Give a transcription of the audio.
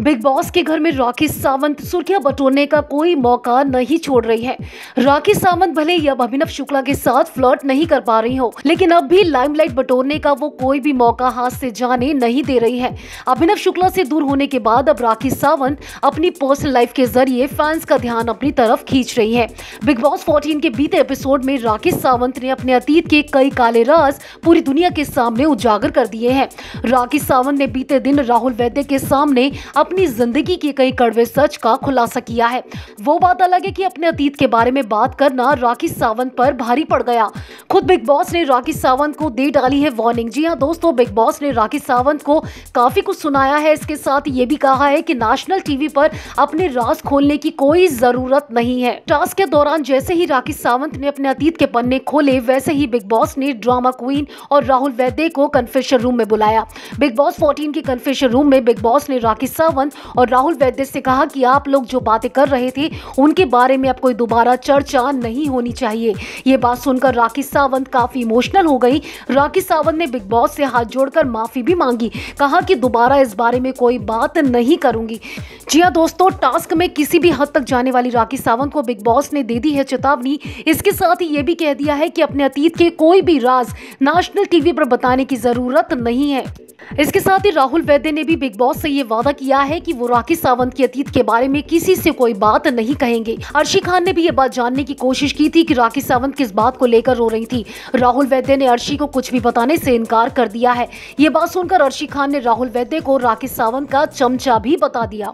Big boss के घर में राखी सावंत सुर्खियां बटोरने का कोई मौका नहीं छोड़ रही है। राखी सावंत भले ही अब अभिनव शुक्ला के साथ फ्लर्ट नहीं कर पा रही हो, लेकिन अब भी लाइमलाइट बटोरने का वो कोई भी मौका हाथ से जाने नहीं दे रही है। अभिनव शुक्ला से दूर होने के बाद अब राखी सावंत अपनी पर्सनल लाइफ के जरिए फैंस का ध्यान अपनी तरफ खींच रही है। बिग बॉस 14 के बीते एपिसोड में राखी सावंत ने अपने अतीत के कई काले राज पूरी दुनिया के सामने उजागर कर दिए हैं। राखी सावंत ने बीते दिन राहुल वैद्य के सामने अपनी जिंदगी के कई कड़वे सच का खुलासा किया है। वो बात अलग है कि अपने अतीत के बारे में बात करना राखी सावंत पर भारी पड़ गया। खुद बिग बॉस ने राखी सावंत को दे डाली है वार्निंग। जी हां दोस्तों, बिग बॉस ने राखी सावंत को काफी कुछ सुनाया है। इसके साथ ये भी कहा है कि नेशनल टीवी पर अपने राज खोलने की कोई जरूरत नहीं है। टास्क के दौरान जैसे ही राखी सावंत ने अपने अतीत के पन्ने खोले, वैसे ही बिग बॉस ने ड्रामा क्वीन और राहुल वैद्य को कन्फेशन रूम में बुलाया। बिग बॉस 14 के कन्फेशन रूम में बिग बॉस ने राखी सावंत और राहुल वैद्य से कहा कि आप लोग जो बातें कर रहे थे उनके बारे में अब कोई दोबारा चर्चा नहीं होनी चाहिए। ये बात सुनकर राखी सावंत काफी इमोशनल हो गई। राखी सावंत ने बिग बॉस से हाथ जोड़कर माफी भी मांगी, कहा कि दोबारा इस बारे में कोई बात नहीं करूंगी। जी हां दोस्तों, टास्क में किसी भी हद तक जाने वाली राखी सावंत को बिग बॉस ने दे दी है चेतावनी। इसके साथ ही ये भी कह दिया है कि अपने अतीत के कोई भी राज नेशनल टीवी पर बताने की जरूरत नहीं है। इसके साथ ही राहुल वैद्य ने भी बिग बॉस से ये वादा किया है कि वो राखी सावंत के अतीत के बारे में किसी से कोई बात नहीं कहेंगे। अर्शी खान ने भी ये बात जानने की कोशिश की थी कि राखी सावंत किस बात को लेकर रो रही थी। राहुल वैद्य ने अर्शी को कुछ भी बताने से इनकार कर दिया है। ये बात सुनकर अर्शी खान ने राहुल वैद्य को राखी सावंत का चमचा भी बता दिया।